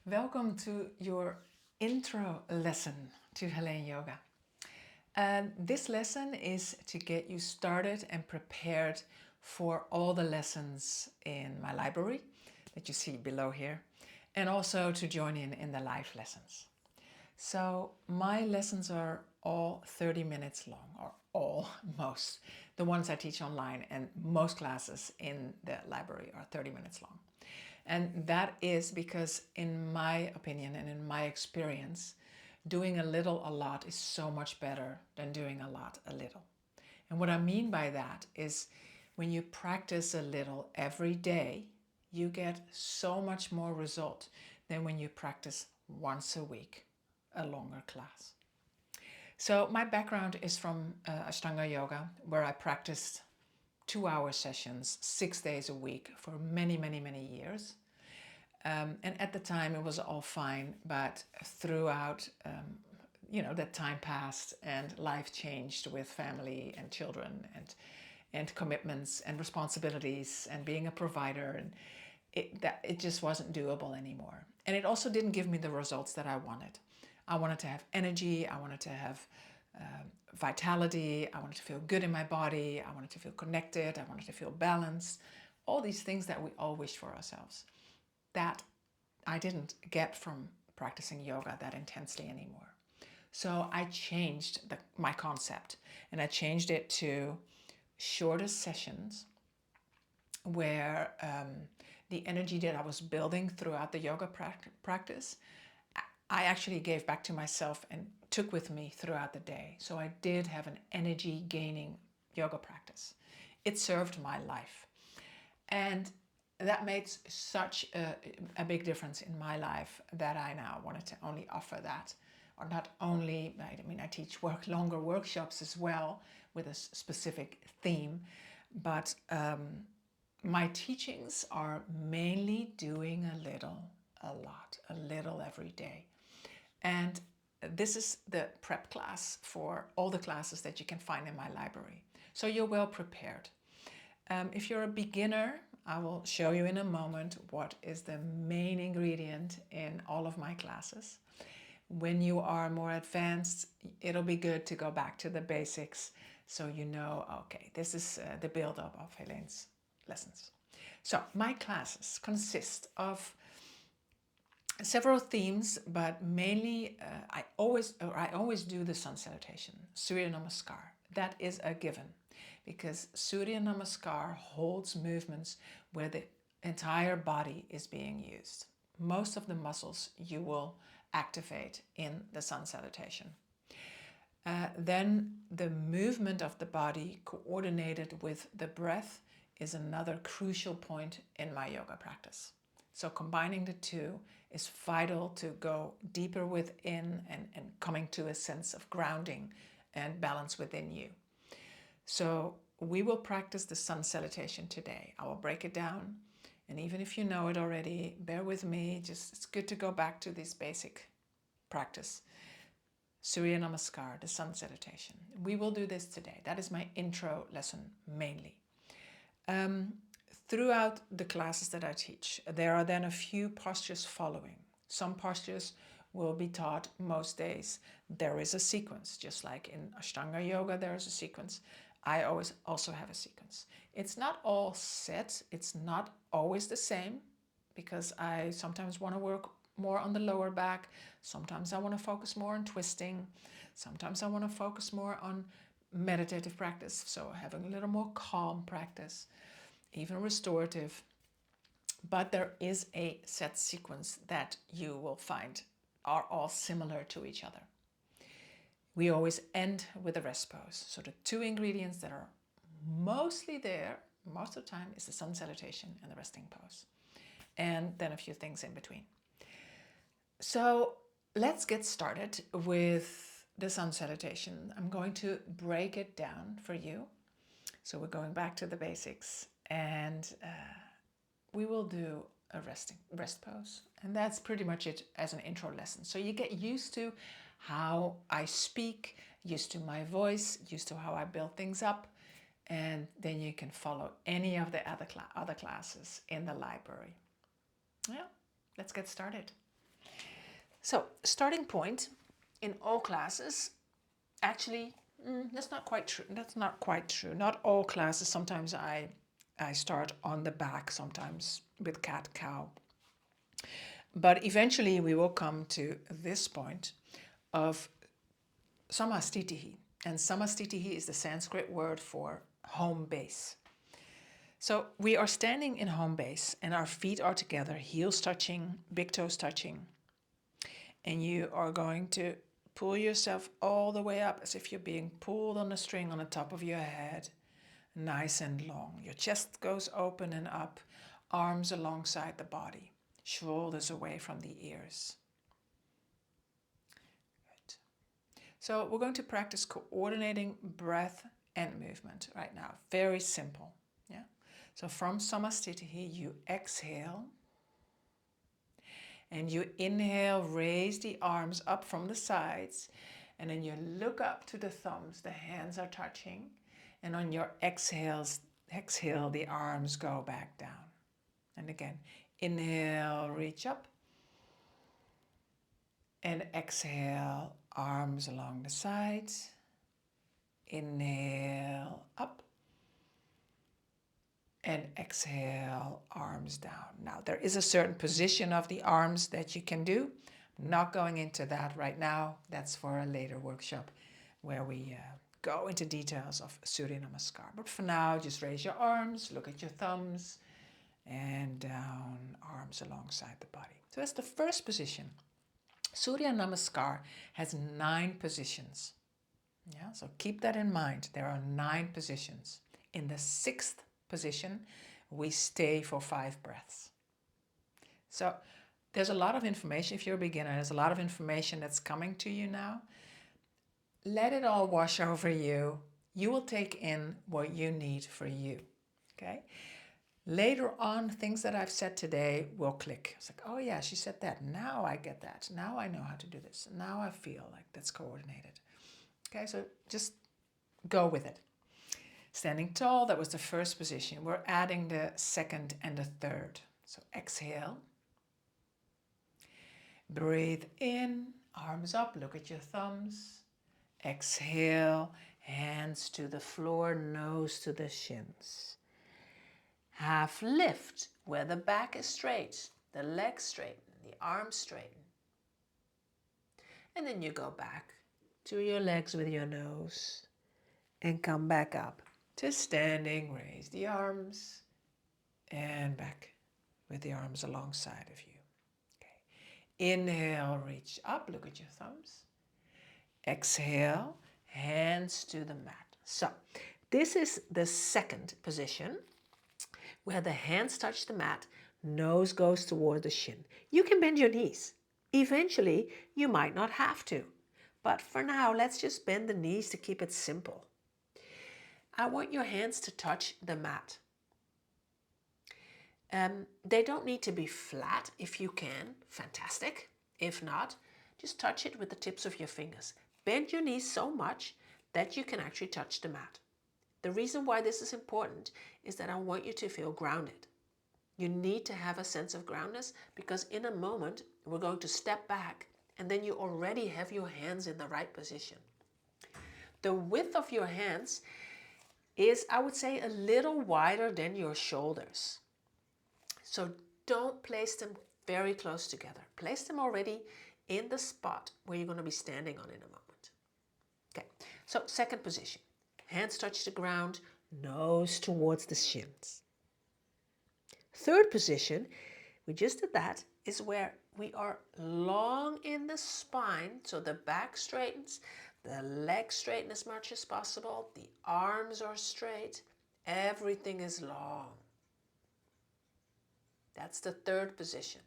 Welcome to your intro lesson to Heleen Yoga. This lesson is to get you started and prepared for all the lessons in my library that you see below here, and also to join in the live lessons. So my lessons are all 30 minutes long, or most. The ones I teach online and most classes in the library are 30 minutes long. And that is because, in my opinion and in my experience, doing a little a lot is so much better than doing a lot a little. And what I mean by that is when you practice a little every day, you get so much more result than when you practice once a week, a longer class. So my background is from Ashtanga Yoga, where I practiced 2-hour sessions 6 days a week for many, many, many years. And at the time it was all fine, but throughout, that time passed and life changed with family and children and commitments and responsibilities and being a provider, and it just wasn't doable anymore. And it also didn't give me the results that I wanted. I wanted to have energy, I wanted to have vitality, I wanted to feel good in my body, I wanted to feel connected, I wanted to feel balanced, all these things that we all wish for ourselves. That I didn't get from practicing yoga that intensely anymore. So I changed my concept, and I changed it to shorter sessions where the energy that I was building throughout the yoga practice, I actually gave back to myself and took with me throughout the day. So I did have an energy gaining yoga practice. It served my life. And that made such a big difference in my life that I now wanted to only offer that. Or not only, I teach longer workshops as well with a specific theme, but my teachings are mainly doing a little, a lot, a little every day. And this is the prep class for all the classes that you can find in my library. So you're well prepared. If you're a beginner, I will show you in a moment what is the main ingredient in all of my classes. When you are more advanced, it'll be good to go back to the basics so you know, okay, this is the build-up of Heleen's lessons. So my classes consist of several themes, but mainly I always do the sun salutation, Surya Namaskar. That is a given, because Surya Namaskar holds movements where the entire body is being used. Most of the muscles you will activate in the sun salutation. Then the movement of the body coordinated with the breath is another crucial point in my yoga practice. So combining the two is vital to go deeper within and coming to a sense of grounding and balance within you. So we will practice the sun salutation today. I will break it down. And even if you know it already, bear with me. It's good to go back to this basic practice. Surya Namaskar, the sun salutation. We will do this today. That is my intro lesson mainly. Throughout the classes that I teach, there are then a few postures following. Some postures will be taught most days. There is a sequence, just like in Ashtanga Yoga there is a sequence. I always also have a sequence. It's not all set. It's not always the same, because I sometimes want to work more on the lower back. Sometimes I want to focus more on twisting. Sometimes I want to focus more on meditative practice, so having a little more calm practice, even restorative. But there is a set sequence that you will find are all similar to each other. We always end with a rest pose. So the two ingredients that are mostly there most of the time is the sun salutation and the resting pose. And then a few things in between. So let's get started with the sun salutation. I'm going to break it down for you. So we're going back to the basics, and we will do a rest pose. And that's pretty much it as an intro lesson. So you get used to how I speak, used to my voice, used to how I build things up, and then you can follow any of the other classes in the library. Well, let's get started. So, starting point in all classes, actually, that's not quite true. That's not quite true. Not all classes. Sometimes I start on the back, sometimes with cat cow. But eventually we will come to this point of samastitihi. And samastitihi is the Sanskrit word for home base. So we are standing in home base and our feet are together, heels touching, big toes touching. And you are going to pull yourself all the way up as if you're being pulled on a string on the top of your head, nice and long. Your chest goes open and up, arms alongside the body, shoulders away from the ears. Good. So we're going to practice coordinating breath and movement right now. Very simple. Yeah. So from samastitihi, you exhale. And you inhale, raise the arms up from the sides. And then you look up to the thumbs. The hands are touching. And on your exhale, the arms go back down. And again, inhale, reach up. And exhale, arms along the sides. Inhale, up. And exhale, arms down. Now, there is a certain position of the arms that you can do. I'm not going into that right now. That's for a later workshop where we go into details of Surya Namaskar. But for now, just raise your arms, look at your thumbs, and down, arms alongside the body. So that's the first position. Surya Namaskar has 9 positions. Yeah, so keep that in mind. There are 9 positions. In the 6th position, we stay for 5 breaths. So there's a lot of information. If you're a beginner, there's a lot of information that's coming to you now. Let it all wash over you. You will take in what you need for you. Okay? Later on, things that I've said today will click. It's like, oh yeah, she said that. Now I get that. Now I know how to do this. Now I feel like that's coordinated. Okay, so just go with it. Standing tall, that was the first position. We're adding the second and the third. So exhale. Breathe in, arms up, look at your thumbs. Exhale, hands to the floor, nose to the shins. Half lift, where the back is straight, the legs straighten, the arms straighten. And then you go back to your legs with your nose and come back up to standing. Raise the arms and back with the arms alongside of you. Okay. Inhale, reach up, look at your thumbs. Exhale, hands to the mat. So this is the second position where the hands touch the mat, nose goes toward the shin. You can bend your knees. Eventually, you might not have to. But for now, let's just bend the knees to keep it simple. I want your hands to touch the mat. They don't need to be flat. If you can, fantastic. If not, just touch it with the tips of your fingers. Bend your knees so much that you can actually touch the mat. The reason why this is important is that I want you to feel grounded. You need to have a sense of groundness because in a moment, we're going to step back and then you already have your hands in the right position. The width of your hands is, I would say, a little wider than your shoulders. So don't place them very close together. Place them already in the spot where you're going to be standing on in a moment. Okay, so second position. Hands touch the ground, nose towards the shins. Third position, we just did that, is where we are long in the spine, so the back straightens, the legs straighten as much as possible, the arms are straight, everything is long. That's the third position.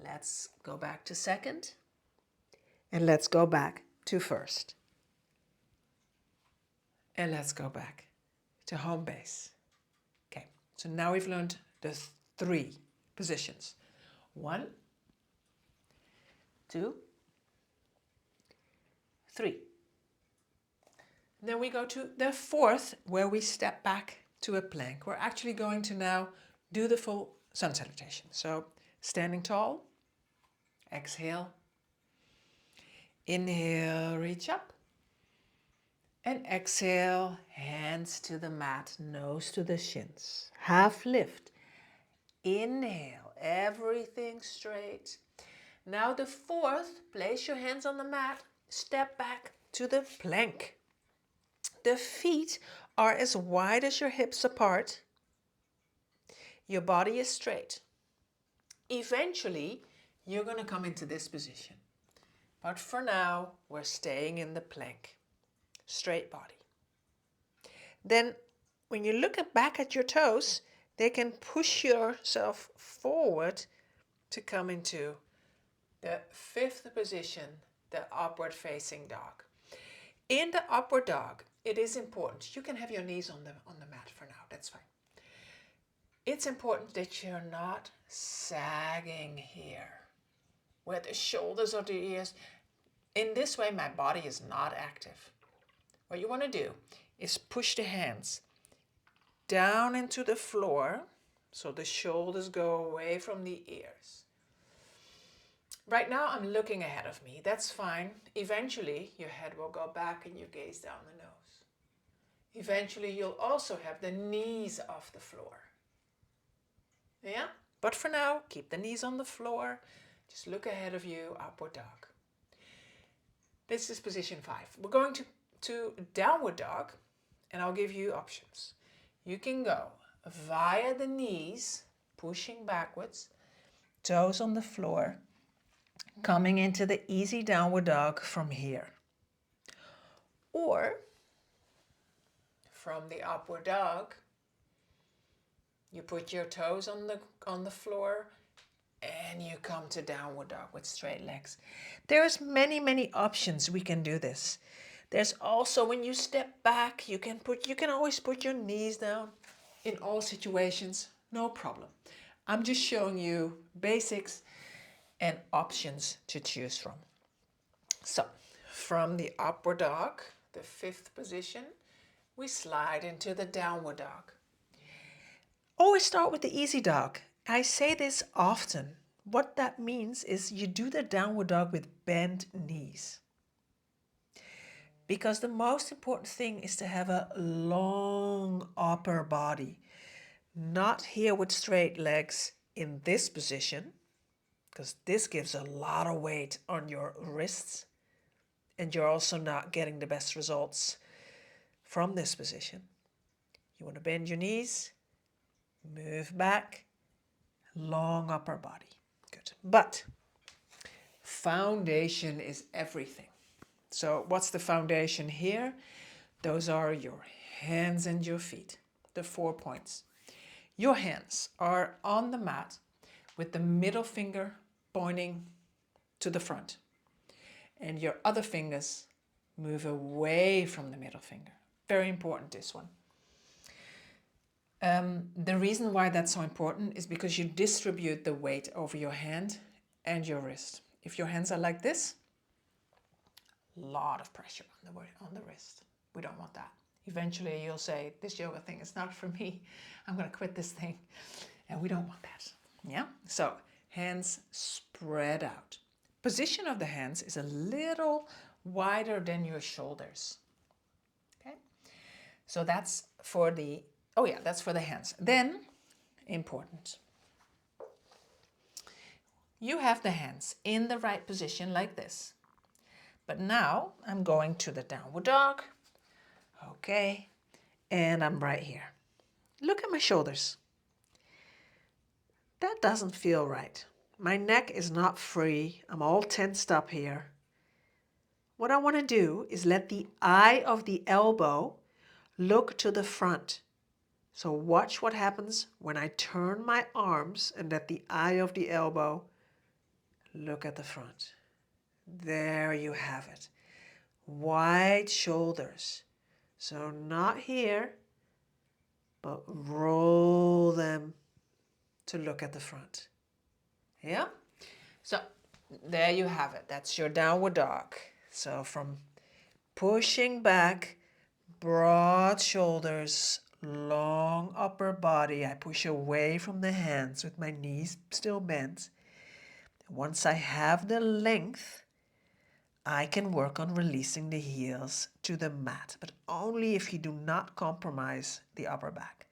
Let's go back to second, and let's go back to first. And let's go back to home base. Okay, so now we've learned the 3 positions. 1, 2, 3. Then we go to the 4th, where we step back to a plank. We're actually going to now do the full sun salutation. So standing tall, Exhale. Inhale, reach up. And exhale, hands to the mat, nose to the shins. Half lift. Inhale, everything straight. Now the fourth, place your hands on the mat, step back to the plank. The feet are as wide as your hips apart. Your body is straight. Eventually, you're going to come into this position. But for now, we're staying in the plank. Straight body. Then, when you look back at your toes, they can push yourself forward to come into the fifth position, the upward facing dog. In the upward dog, it is important. You can have your knees on the mat for now. That's fine. It's important that you're not sagging here, where the shoulders or the ears. In this way, my body is not active. What you want to do is push the hands down into the floor so the shoulders go away from the ears. Right now, I'm looking ahead of me. That's fine. Eventually, your head will go back and you gaze down the nose. Eventually, you'll also have the knees off the floor. Yeah? But for now, keep the knees on the floor. Just look ahead of you, upward dog. This is position 5. We're going to downward dog, and I'll give you options. You can go via the knees, pushing backwards, toes on the floor, coming into the easy downward dog from here. Or from the upward dog, you put your toes on the floor and you come to downward dog with straight legs. There's many options we can do this. There's also, when you step back, you can always put your knees down in all situations, no problem. I'm just showing you basics and options to choose from. So, from the upward dog, the 5th position, we slide into the downward dog. Always start with the easy dog. I say this often. What that means is you do the downward dog with bent knees. Because the most important thing is to have a long upper body. Not here with straight legs in this position, because this gives a lot of weight on your wrists, and you're also not getting the best results from this position. You want to bend your knees, move back, long upper body. Good. But foundation is everything. So what's the foundation here? Those are your hands and your feet, the 4 points. Your hands are on the mat with the middle finger pointing to the front. And your other fingers move away from the middle finger. Very important, this one. The reason why that's so important is because you distribute the weight over your hand and your wrist. If your hands are like this, a lot of pressure on the wrist. We don't want that. Eventually you'll say, this yoga thing is not for me. I'm going to quit this thing. And we don't want that. Yeah? So hands spread out. Position of the hands is a little wider than your shoulders. Okay? So that's for the hands. Then, important. You have the hands in the right position like this. But now I'm going to the downward dog. Okay. And I'm right here. Look at my shoulders. That doesn't feel right. My neck is not free. I'm all tensed up here. What I want to do is let the eye of the elbow look to the front. So watch what happens when I turn my arms and let the eye of the elbow look at the front. There you have it. Wide shoulders. So not here, but roll them to look at the front. Yeah? So there you have it. That's your downward dog. So from pushing back, broad shoulders, long upper body. I push away from the hands with my knees still bent. Once I have the length, I can work on releasing the heels to the mat, but only if you do not compromise the upper back.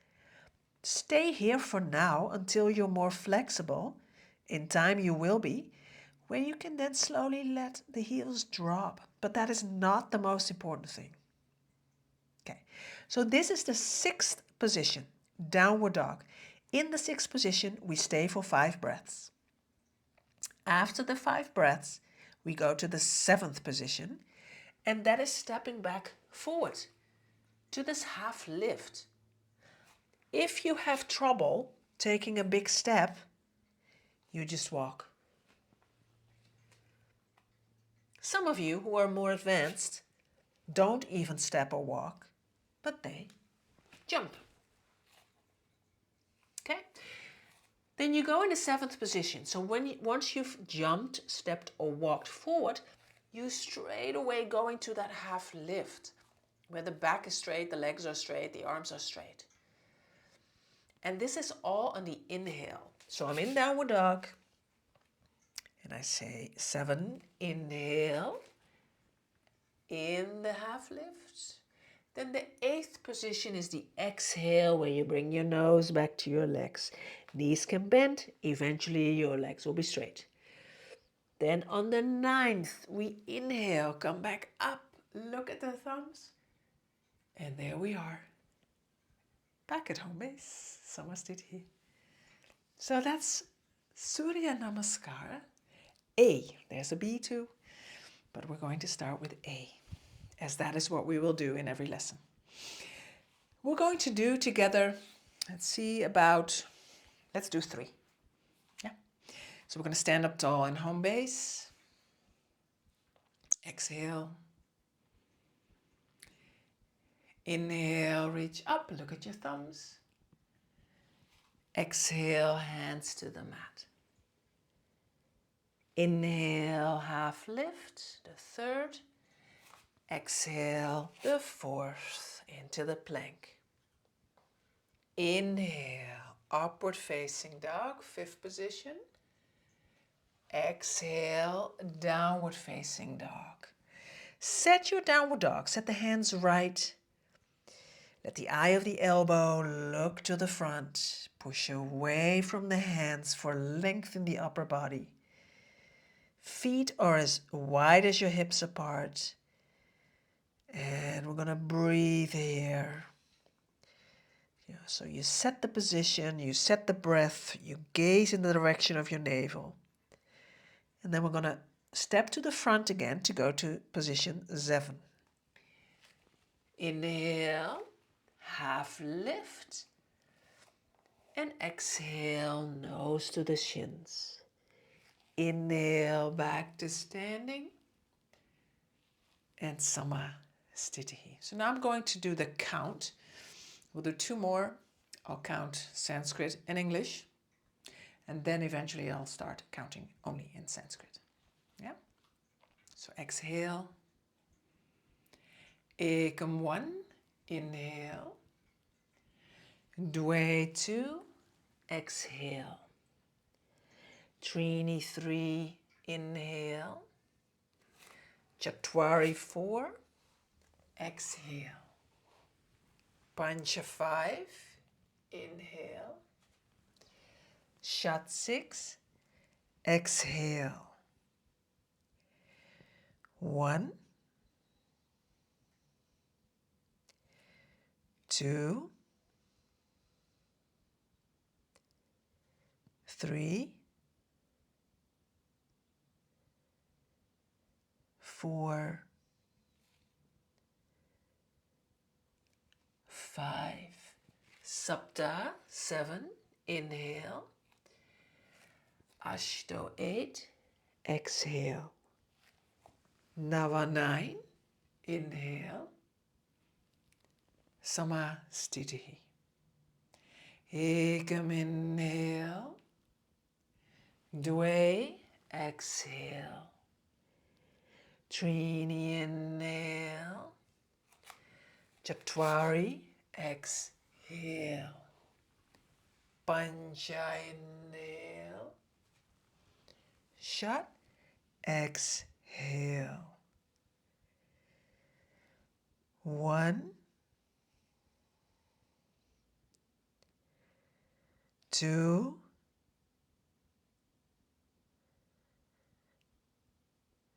Stay here for now until you're more flexible. In time you will be, when you can then slowly let the heels drop. But that is not the most important thing. Okay, so this is the 6th position, downward dog. In the 6th position, we stay for 5 breaths. After the 5 breaths, we go to the 7th position, and that is stepping back forward to this half lift. If you have trouble taking a big step, you just walk. Some of you who are more advanced don't even step or walk, but they jump. Okay? Then you go in the 7th position. So once you've jumped, stepped, or walked forward, you straight away go into that half lift, where the back is straight, the legs are straight, the arms are straight. And this is all on the inhale. So I'm in downward dog, and I say 7, inhale, in the half lift. Then the 8th position is the exhale, where you bring your nose back to your legs. Knees can bend, eventually your legs will be straight. Then on the 9th, we inhale, come back up, look at the thumbs, and there we are. Back at home base, Samasthiti. So that's Surya Namaskara. A, there's a B too, but we're going to start with A, as that is what we will do in every lesson. We're going to do together, let's do 3. Yeah. So we're going to stand up tall in home base. Exhale. Inhale, reach up, look at your thumbs. Exhale, hands to the mat. Inhale, half lift, the 3rd. Exhale, the 4th, into the plank. Inhale, upward facing dog, 5th position. Exhale, downward facing dog. Set your downward dog, set the hands right. Let the eye of the elbow look to the front. Push away from the hands for length in the upper body. Feet are as wide as your hips apart. And we're going to breathe here. Yeah, so you set the position, you set the breath, you gaze in the direction of your navel. And then we're going to step to the front again to go to position 7. Inhale, half lift. And exhale, nose to the shins. Inhale, back to standing. And Samasthiti. So now I'm going to do the count. We'll do 2 more. I'll count Sanskrit and English. And then eventually I'll start counting only in Sanskrit. Yeah? So exhale. Ekam 1. Inhale. Dve 2. Exhale. Trini 3. Inhale. Chatwari 4. Exhale. Pancha 5. Inhale. Shat 6. Exhale. 1. 2. 3. 4. 5. Sapta 7. Inhale. Ashto 8. Exhale. Nava 9. Inhale. Samasthiti. Ekam inhale. Dve. Exhale. Trini inhale. Chatwari. Exhale. Pancha inhale. shut, exhale. 1, 2,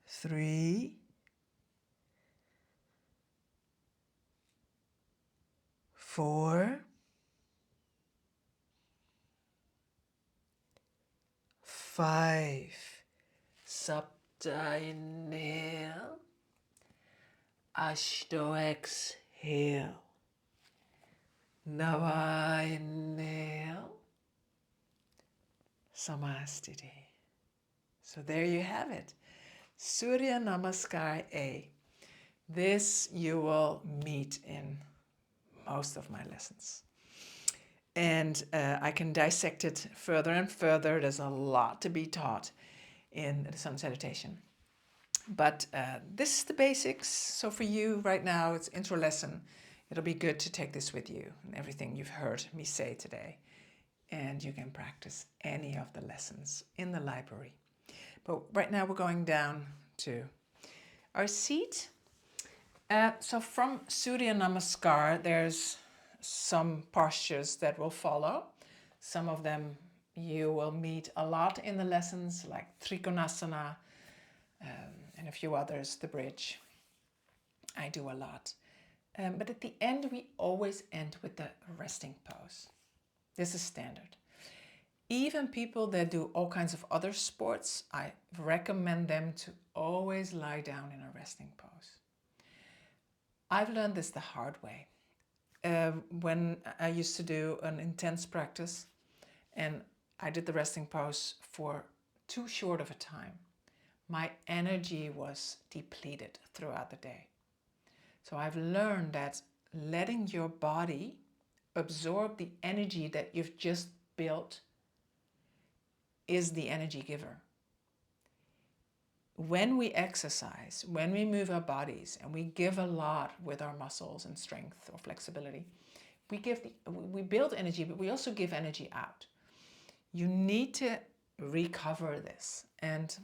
3, 4, 5. Sapta, inhale. Ashto, exhale. Nava, inhale. Samastiti. So there you have it. Surya Namaskar A. This you will meet in most of my lessons. And I can dissect it further and further. There's a lot to be taught in the sun salutation. But this is the basics. So for you right now, it's intro lesson. It'll be good to take this with you and everything you've heard me say today. And you can practice any of the lessons in the library. But right now we're going down to our seat. So from Surya Namaskar, there's some postures that will follow. Some of them you will meet a lot in the lessons, like Trikonasana, and a few others, the bridge. I do a lot. But at the end, we always end with the resting pose. This is standard. Even people that do all kinds of other sports, I recommend them to always lie down in a resting pose. I've learned this the hard way. When I used to do an intense practice and I did the resting pose for too short of a time, my energy was depleted throughout the day. So I've learned that letting your body absorb the energy that you've just built is the energy giver. When we exercise, when we move our bodies and we give a lot with our muscles and strength or flexibility, we build energy, but we also give energy out. You need to recover this. And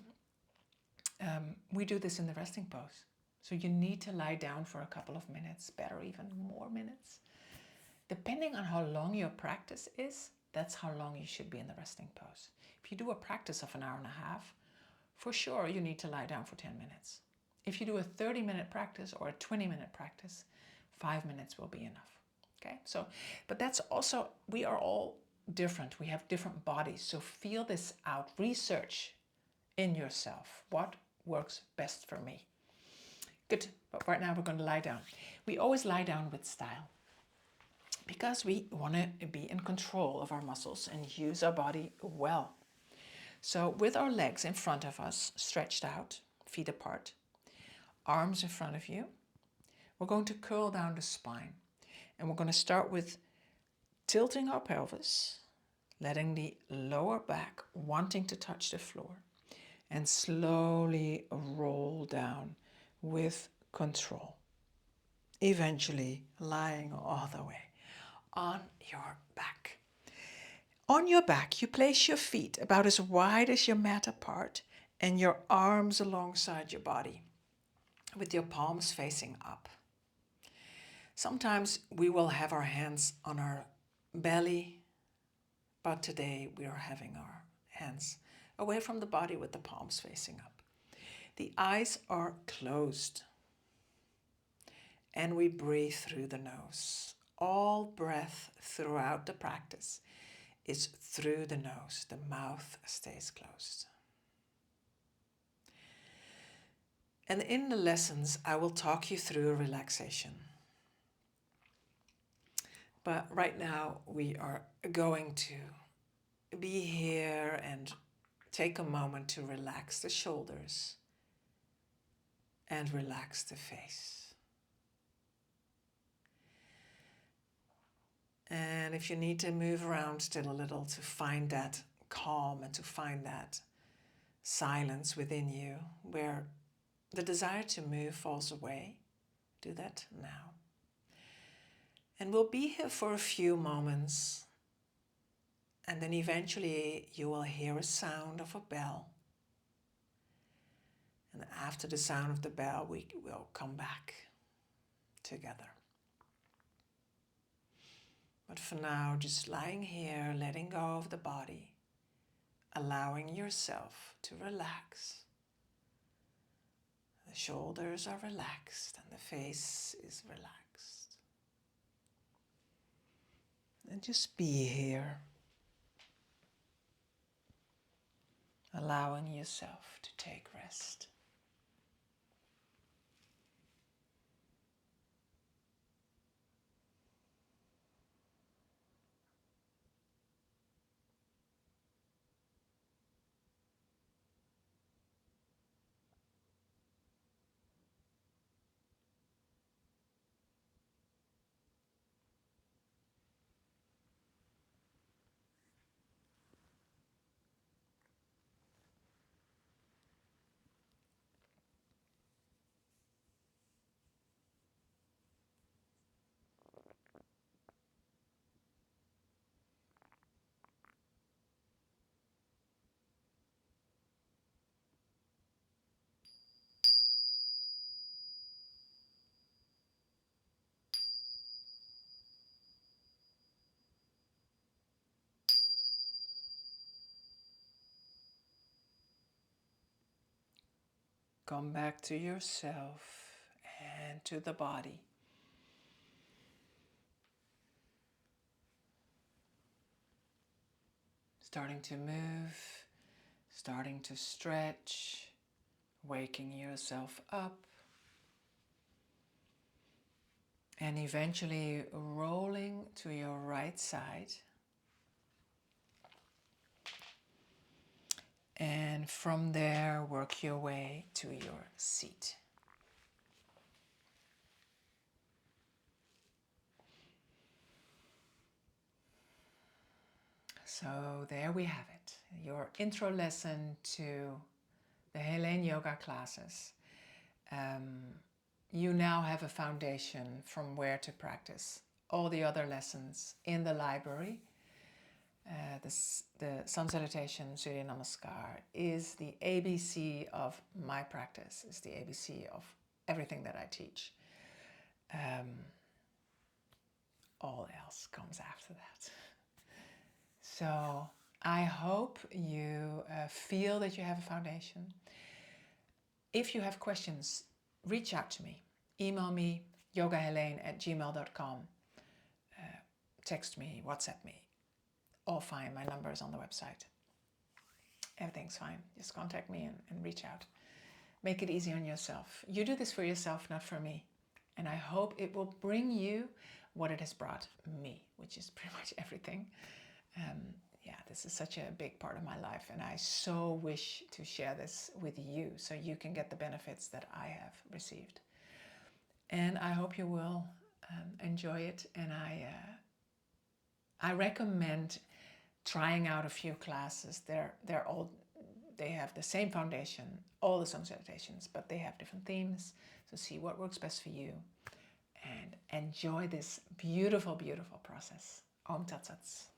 we do this in the resting pose. So you need to lie down for a couple of minutes, better even more minutes. Depending on how long your practice is, that's how long you should be in the resting pose. If you do a practice of an hour and a half, for sure you need to lie down for 10 minutes. If you do a 30-minute practice or a 20-minute practice, 5 minutes will be enough. Okay? So, but that's also, we are all different. We have different bodies. So feel this out. Research in yourself. What works best for me? Good. But right now we're going to lie down. We always lie down with style because we want to be in control of our muscles and use our body well. So with our legs in front of us, stretched out, feet apart, arms in front of you, we're going to curl down the spine. And we're going to start with tilting our pelvis, letting the lower back wanting to touch the floor, and slowly roll down with control. Eventually lying all the way on your back. On your back, you place your feet about as wide as your mat apart and your arms alongside your body with your palms facing up. Sometimes we will have our hands on our belly, but today we are having our hands away from the body with the palms facing up. The eyes are closed and we breathe through the nose. All breath throughout the practice is through the nose. The mouth stays closed. And in the lessons, I will talk you through relaxation. But right now, we are going to be here and take a moment to relax the shoulders and relax the face. And if you need to move around still a little to find that calm and to find that silence within you where the desire to move falls away, do that now. And we'll be here for a few moments, and then eventually you will hear a sound of a bell, after the sound of the bell, we will come back together. But for now, just lying here, letting go of the body, allowing yourself to relax. The shoulders are relaxed and the face is relaxed. And just be here, allowing yourself to take rest. Come back to yourself and to the body. Starting to move, starting to stretch, waking yourself up, and eventually rolling to your right side. And from there, work your way to your seat. So there we have it, your intro lesson to the Heleen Yoga classes. You now have a foundation from where to practice all the other lessons in the library. The Sun Salutation, Surya Namaskar is the ABC of my practice, is the ABC of everything that I teach. All else comes after that. So I hope you feel that you have a foundation. If you have questions, reach out to me. Email me, yogahelene@gmail.com. Text me, WhatsApp me. All fine, my number is on the website. Everything's fine. Just contact me and reach out. Make it easy on yourself. You do this for yourself, not for me. And I hope it will bring you what it has brought me, which is pretty much everything. This is such a big part of my life, and I so wish to share this with you so you can get the benefits that I have received. And I hope you will enjoy it, and I recommend trying out a few classes. They have the same foundation, all the Sun Salutations, but they have different themes. So see what works best for you, and enjoy this beautiful, beautiful process. Om Tat Sat.